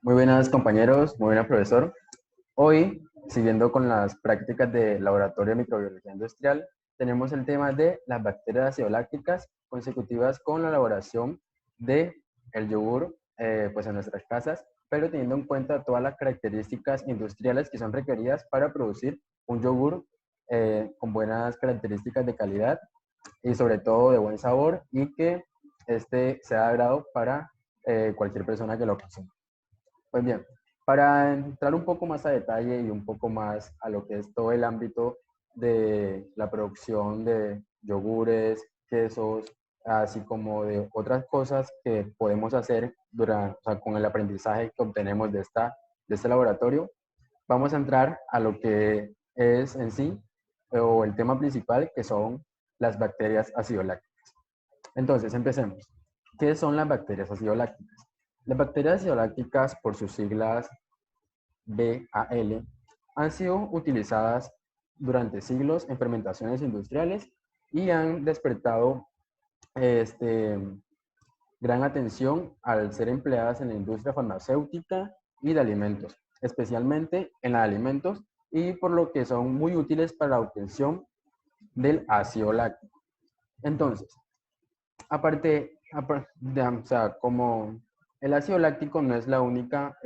Muy buenas compañeros, muy buena profesor. Hoy, siguiendo con las prácticas de laboratorio de microbiología industrial, tenemos el tema de las bacterias acidolácticas consecutivas con la elaboración de el yogur pues en nuestras casas, pero teniendo en cuenta todas las características industriales que son requeridas para producir un yogur con buenas características de calidad y sobre todo de buen sabor y que este sea de agrado para cualquier persona que lo consuma. Pues bien, para entrar un poco más a detalle y un poco más a lo que es todo el ámbito de la producción de yogures, quesos, así como de otras cosas que podemos hacer durante, o sea, con el aprendizaje que obtenemos de este laboratorio, vamos a entrar a lo que es en sí, o el tema principal, que son las bacterias acidolácticas. Entonces, empecemos. ¿Qué son las bacterias acidolácticas? Las bacterias acidolácticas, por sus siglas BAL, han sido utilizadas durante siglos en fermentaciones industriales y han despertado este, gran atención al ser empleadas en la industria farmacéutica y de alimentos, especialmente en la de alimentos, y por lo que son muy útiles para la obtención del ácido láctico. Entonces, o sea, como el ácido láctico no es la única,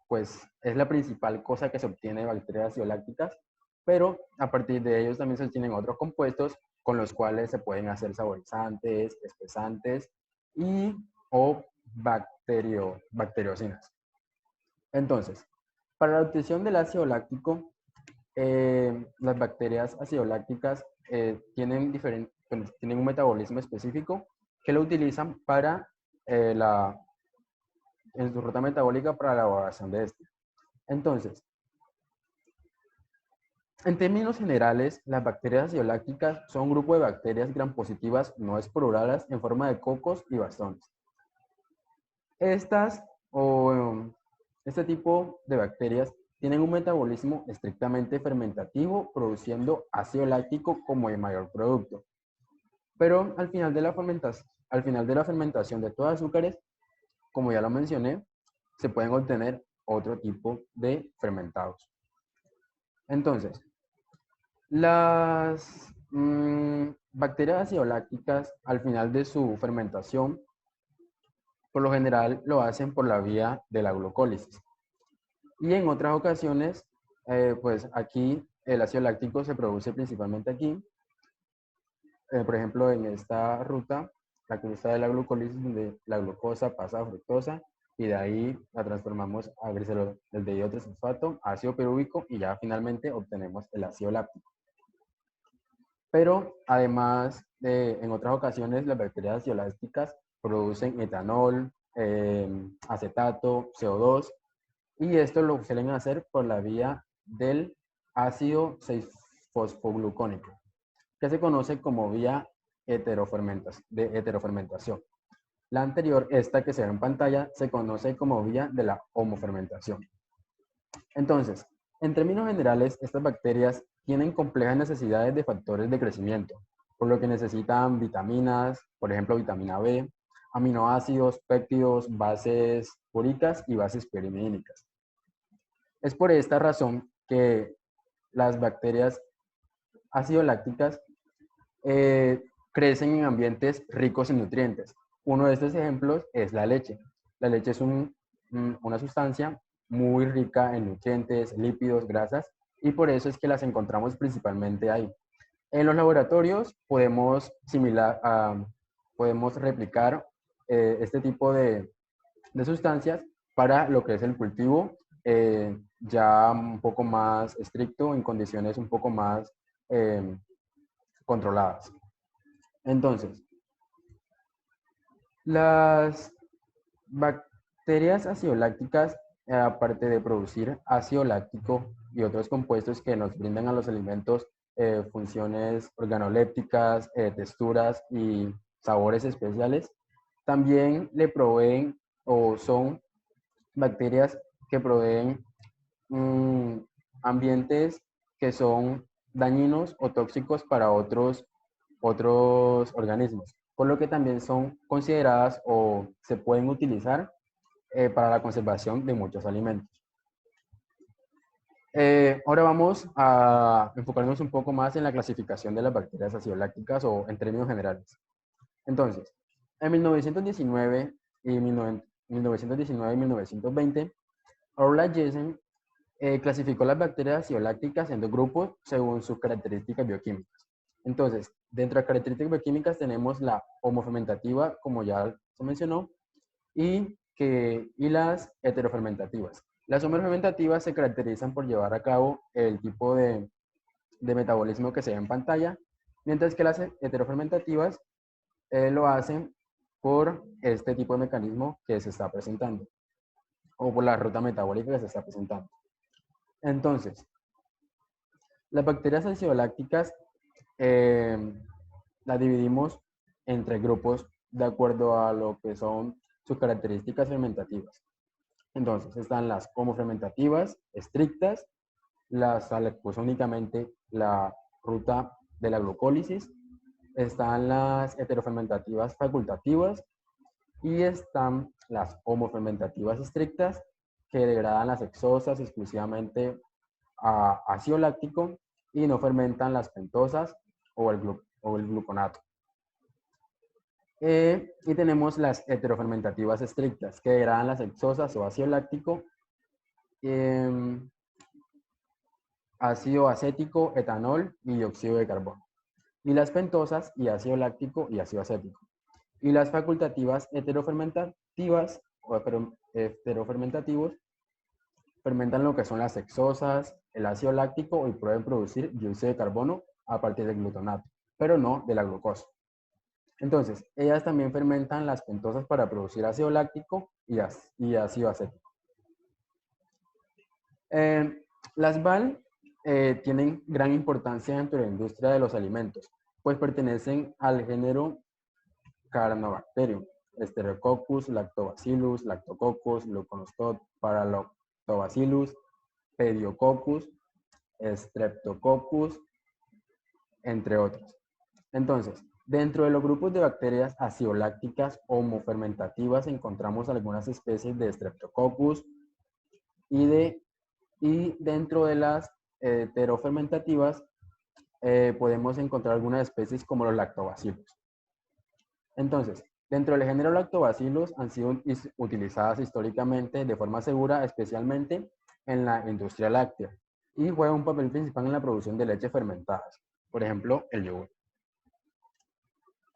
pues es la principal cosa que se obtiene de bacterias ácido lácticas, pero a partir de ellos también se obtienen otros compuestos con los cuales se pueden hacer saborizantes, espesantes y o bacteriocinas. Entonces, para la obtención del ácido láctico, las bacterias acidolácticas tienen un metabolismo específico que lo utilizan para en su ruta metabólica para la elaboración de este. Entonces, en términos generales, las bacterias acidolácticas son un grupo de bacterias gram positivas no esporuladas en forma de cocos y bastones. Estas o este tipo de bacterias tienen un metabolismo estrictamente fermentativo, produciendo ácido láctico como el mayor producto. Pero al final de la fermentación de estos azúcares, como ya lo mencioné, se pueden obtener otro tipo de fermentados. Entonces, las bacterias acidolácticas, al final de su fermentación, por lo general lo hacen por la vía de la glucólisis. Y en otras ocasiones, pues aquí el ácido láctico se produce principalmente aquí. Por ejemplo, en esta ruta, la cruza de la glucólisis, donde la glucosa pasa a fructosa y de ahí la transformamos a glicerol del dihidrosulfato, ácido pirúvico y ya finalmente obtenemos el ácido láctico. Pero además, en otras ocasiones, las bacterias acidolácticas producen etanol, acetato, CO2, y esto lo suelen hacer por la vía del ácido 6-fosfoglucónico, que se conoce como vía de heterofermentación. La anterior, esta que se ve en pantalla, se conoce como vía de la homofermentación. Entonces, en términos generales, estas bacterias tienen complejas necesidades de factores de crecimiento, por lo que necesitan vitaminas, por ejemplo, vitamina B, aminoácidos, péptidos, bases úricas y bases pirimidínicas. Es por esta razón que las bacterias acidolácticas crecen en ambientes ricos en nutrientes. Uno de estos ejemplos es la leche. La leche es una sustancia muy rica en nutrientes, lípidos, grasas, y por eso es que las encontramos principalmente ahí. En los laboratorios podemos replicar este tipo de sustancias para lo que es el cultivo ya un poco más estricto, en condiciones un poco más controladas. Entonces, las bacterias acidolácticas, aparte de producir ácido láctico y otros compuestos que nos brindan a los alimentos funciones organolépticas, texturas y sabores especiales, también le proveen o son bacterias que proveen ambientes que son dañinos o tóxicos para otros organismos, por lo que también son consideradas o se pueden utilizar para la conservación de muchos alimentos. Ahora vamos a enfocarnos un poco más en la clasificación de las bacterias acidolácticas o en términos generales. Entonces, en 1919 y 1920, Orla Jessen clasificó las bacterias acidolácticas en dos grupos según sus características bioquímicas. Entonces, dentro de las características bioquímicas tenemos la homofermentativa, como ya se mencionó, y las heterofermentativas. Las homofermentativas se caracterizan por llevar a cabo el tipo de metabolismo que se ve en pantalla, mientras que las heterofermentativas lo hacen por este tipo de mecanismo que se está presentando, o por la ruta metabólica que se está presentando. Entonces, las bacterias acidolácticas las dividimos en tres grupos de acuerdo a lo que son sus características fermentativas. Entonces, están las homofermentativas estrictas, las pues únicamente la ruta de la glucólisis, están las heterofermentativas facultativas y están las homofermentativas estrictas que degradan las hexosas exclusivamente a ácido láctico y no fermentan las pentosas o el gluconato. Y tenemos las heterofermentativas estrictas que degradan las hexosas o ácido láctico, ácido acético, etanol y dióxido de carbono. Y las pentosas y ácido láctico y ácido acético. Y las facultativas heterofermentativas o heterofermentativos fermentan lo que son las hexosas, el ácido láctico y pueden producir dióxido de carbono a partir del glutamato, pero no de la glucosa. Entonces, ellas también fermentan las pentosas para producir ácido láctico y ácido acético. Las VAL tienen gran importancia dentro de la industria de los alimentos, pues pertenecen al género Caranobacterium, Enterococcus, Lactobacillus, Lactococcus, Leuconostoc, Paralactobacillus, Pediococcus, Streptococcus, entre otros. Entonces, dentro de los grupos de bacterias acidolácticas homofermentativas encontramos algunas especies de Streptococcus y dentro de las heterofermentativas podemos encontrar algunas especies como los lactobacillus. Entonces, dentro del género Lactobacillus han sido utilizadas históricamente de forma segura, especialmente en la industria láctea, y juegan un papel principal en la producción de leche fermentadas, por ejemplo, el yogur.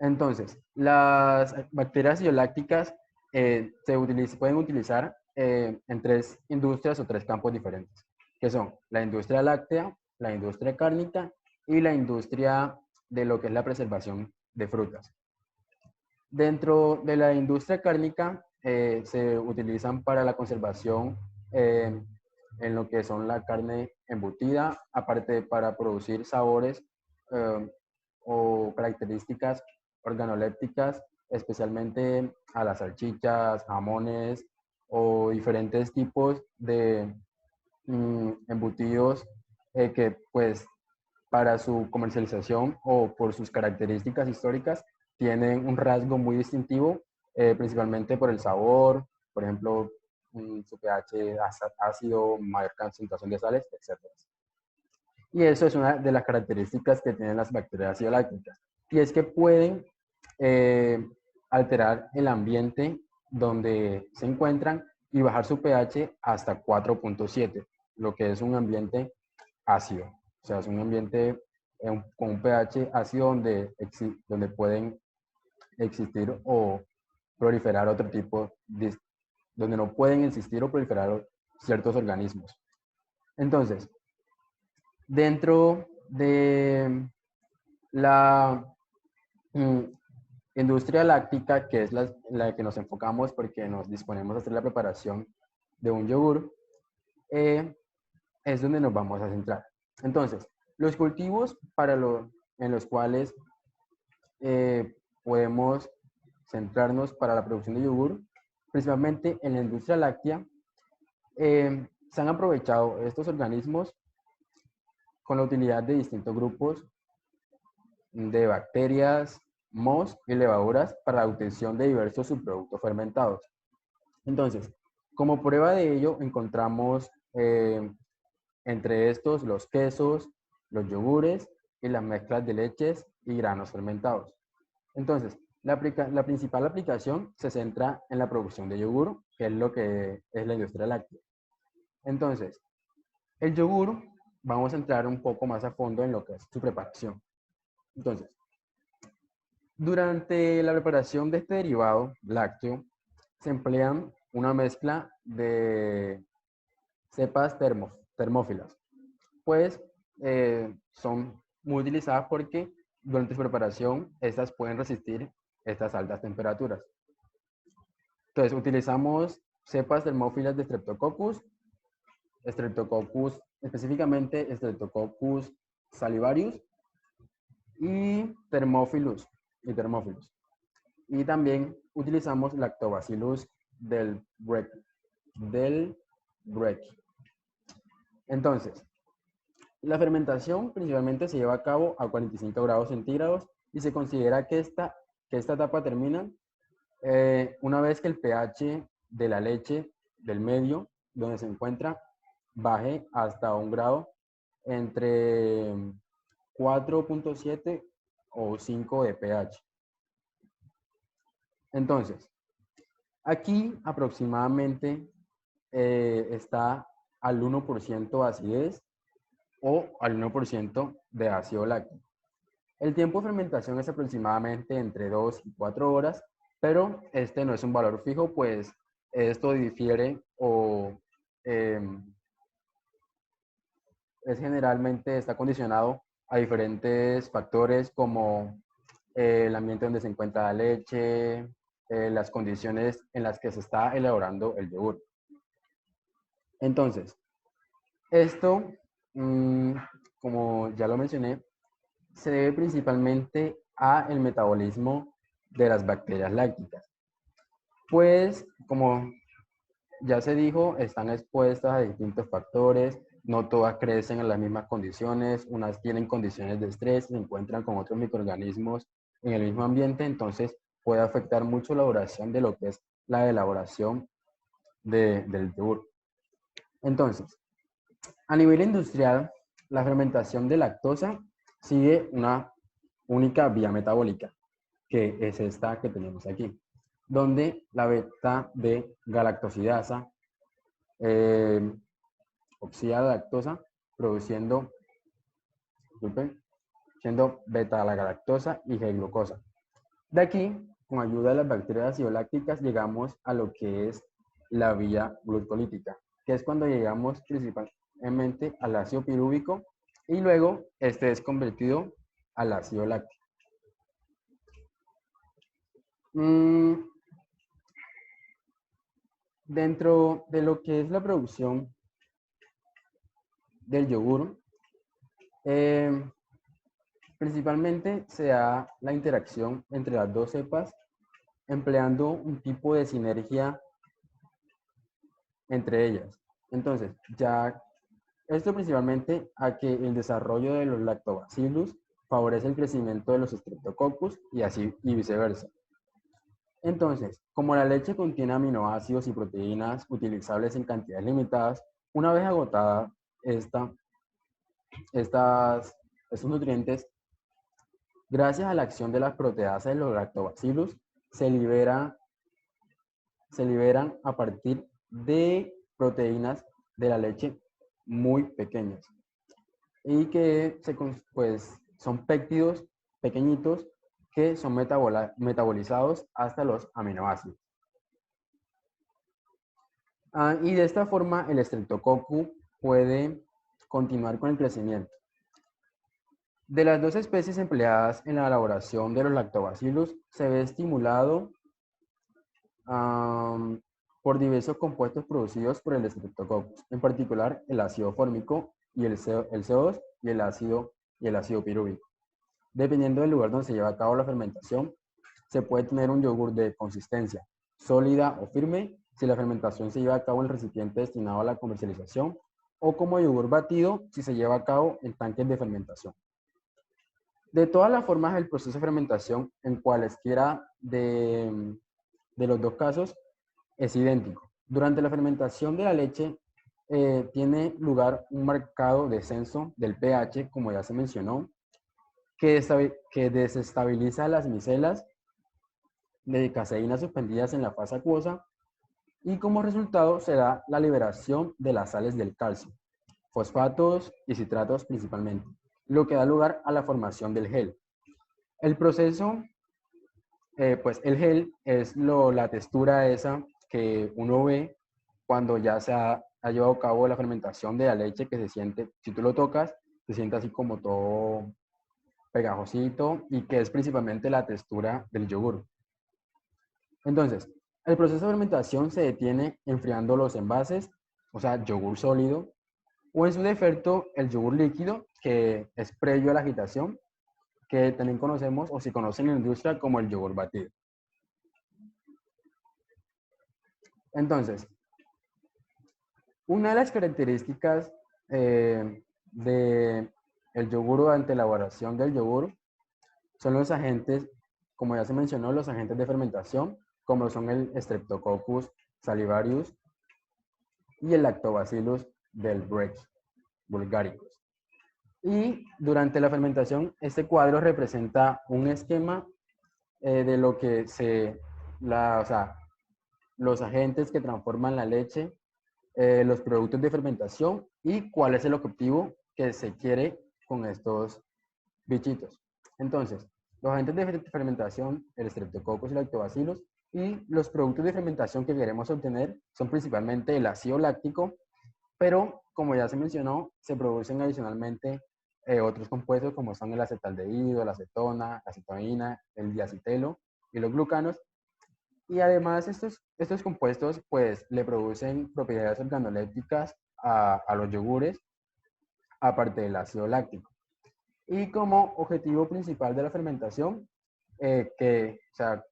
Entonces, las bacterias acidolácticas pueden utilizar en tres industrias o tres campos diferentes, que son la industria láctea, la industria cárnica y la industria de lo que es la preservación de frutas. Dentro de la industria cárnica se utilizan para la conservación en lo que son la carne embutida, aparte para producir sabores o características organolépticas, especialmente a las salchichas, jamones o diferentes tipos de embutidos que pues para su comercialización o por sus características históricas tienen un rasgo muy distintivo, principalmente por el sabor, por ejemplo, su pH ácido, mayor concentración de sales, etc. Y eso es una de las características que tienen las bacterias acidolácticas. Y es que pueden alterar el ambiente donde se encuentran y bajar su pH hasta 4.7, lo que es un ambiente ácido. O sea, es un ambiente con un pH ácido donde pueden existir o proliferar otro tipo, donde no pueden existir o proliferar ciertos organismos. Entonces, dentro de la industria láctica, que es la que nos enfocamos porque nos disponemos a hacer la preparación de un yogur, es donde nos vamos a centrar. Entonces, los cultivos en los cuales podemos centrarnos para la producción de yogur, principalmente en la industria láctea, se han aprovechado estos organismos con la utilidad de distintos grupos de bacterias, mohos y levaduras para la obtención de diversos subproductos fermentados. Entonces, Como prueba de ello, encontramos entre estos los quesos, los yogures y las mezclas de leches y granos fermentados. Entonces, la principal aplicación se centra en la producción de yogur, que es lo que es la industria láctea. Entonces, el yogur, vamos a entrar un poco más a fondo en lo que es su preparación. Entonces, durante la preparación de este derivado lácteo, se emplean una mezcla de cepas termófilas, pues son muy utilizadas porque durante su preparación estas pueden resistir estas altas temperaturas. Entonces utilizamos cepas termófilas de Streptococcus, específicamente Streptococcus salivarius y Thermophilus. Y también utilizamos Lactobacillus del Breck. Entonces, la fermentación principalmente se lleva a cabo a 45 grados centígrados y se considera que esta etapa termina una vez que el pH de la leche del medio donde se encuentra baje hasta un grado entre 4.7 o 5 de pH. Entonces, aquí aproximadamente está al 1% de acidez o al 1% de ácido láctico. El tiempo de fermentación es aproximadamente entre 2 y 4 horas, pero este no es un valor fijo, pues esto difiere o es generalmente está condicionado a diferentes factores como el ambiente donde se encuentra la leche, las condiciones en las que se está elaborando el yogur. Entonces, esto, como ya lo mencioné, se debe principalmente a el metabolismo de las bacterias lácticas. Pues, como ya se dijo, están expuestas a distintos factores, no todas crecen en las mismas condiciones, unas tienen condiciones de estrés, se encuentran con otros microorganismos en el mismo ambiente, entonces puede afectar mucho la duración de lo que es la elaboración del yogur. Entonces, a nivel industrial, la fermentación de lactosa sigue una única vía metabólica, que es esta que tenemos aquí, donde la beta de galactosidasa oxida la lactosa, produciendo, siendo beta-galactosa y G-glucosa. De aquí, con ayuda de las bacterias acidolácticas, llegamos a lo que es la vía glucolítica, que es cuando llegamos principalmente al ácido pirúvico y luego este es convertido al ácido láctico. Dentro de lo que es la producción del yogur, principalmente se da la interacción entre las dos cepas empleando un tipo de sinergia entre ellas. Entonces, ya esto principalmente a que el desarrollo de los lactobacillus favorece el crecimiento de los streptococcus y así y viceversa. Entonces, como la leche contiene aminoácidos y proteínas utilizables en cantidades limitadas, una vez agotada estos nutrientes, gracias a la acción de las proteasas de los lactobacillus, se liberan a partir de proteínas de la leche muy pequeñas y que pues, son péptidos pequeñitos que son metabolizados hasta los aminoácidos. Y de esta forma el Streptococcus puede continuar con el crecimiento. De las dos especies empleadas en la elaboración de los lactobacillus, se ve estimulado por diversos compuestos producidos por el Streptococcus, en particular el ácido fórmico y el CO2 y el ácido pirúvico. Dependiendo del lugar donde se lleva a cabo la fermentación, se puede tener un yogur de consistencia sólida o firme si la fermentación se lleva a cabo en el recipiente destinado a la comercialización o como yogur batido si se lleva a cabo en tanques de fermentación. De todas las formas, el proceso de fermentación en cualesquiera de los dos casos es idéntico. Durante la fermentación de la leche tiene lugar un marcado descenso del pH, como ya se mencionó, que desestabiliza las micelas de caseína suspendidas en la fase acuosa y como resultado se da la liberación de las sales del calcio, fosfatos y citratos principalmente, lo que da lugar a la formación del gel. El proceso, pues el gel es la textura esa que uno ve cuando ya ha llevado a cabo la fermentación de la leche, que se siente, si tú lo tocas, se siente así como todo pegajosito y que es principalmente la textura del yogur. Entonces, el proceso de fermentación se detiene enfriando los envases, o sea, yogur sólido, o en su defecto, el yogur líquido, que es previo a la agitación, que también conocemos o se conoce en la industria como el yogur batido. Entonces, una de las características del yogur durante la elaboración del yogur son los agentes, como ya se mencionó, los agentes de fermentación, como son el Streptococcus salivarius y el Lactobacillus del Brecht bulgaricus. Y durante la fermentación, este cuadro representa un esquema de lo que o sea, los agentes que transforman la leche, los productos de fermentación y cuál es el objetivo que se quiere con estos bichitos. Entonces, los agentes de fermentación, el Streptococcus y el Lactobacillus, y los productos de fermentación que queremos obtener son principalmente el ácido láctico, pero como ya se mencionó, se producen adicionalmente otros compuestos como son el acetaldehído, la acetona, la acetonina, el diacetilo y los glucanos. Y además estos compuestos pues le producen propiedades organolépticas a los yogures, aparte del ácido láctico. Y como objetivo principal de la fermentación, o sea,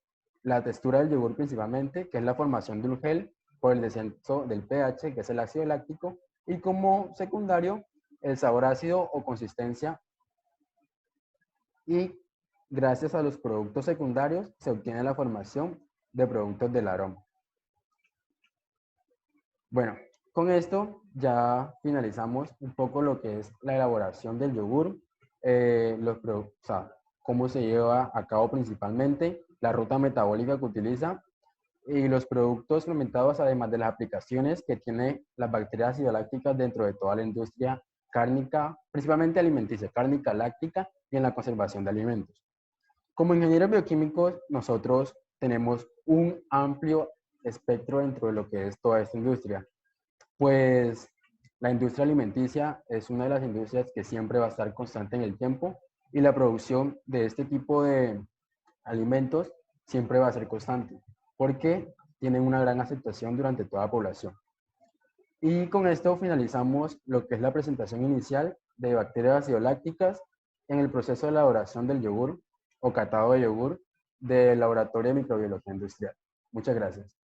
la textura del yogur principalmente, que es la formación de un gel por el descenso del pH, que es el ácido láctico, y como secundario, el sabor ácido o consistencia. Y gracias a los productos secundarios se obtiene la formación de productos del aroma. Bueno, con esto ya finalizamos un poco lo que es la elaboración del yogur, o sea, cómo se lleva a cabo principalmente, la ruta metabólica que utiliza y los productos fermentados, además de las aplicaciones que tiene las bacterias acidolácticas dentro de toda la industria cárnica, principalmente alimenticia, cárnica, láctica y en la conservación de alimentos. Como ingenieros bioquímicos, nosotros tenemos un amplio espectro dentro de lo que es toda esta industria. Pues la industria alimenticia es una de las industrias que siempre va a estar constante en el tiempo y la producción de este tipo de alimentos siempre va a ser constante porque tienen una gran aceptación durante toda la población. Y con esto finalizamos lo que es la presentación inicial de bacterias acidolácticas en el proceso de elaboración del yogur o catado de yogur del Laboratorio de Microbiología Industrial. Muchas gracias.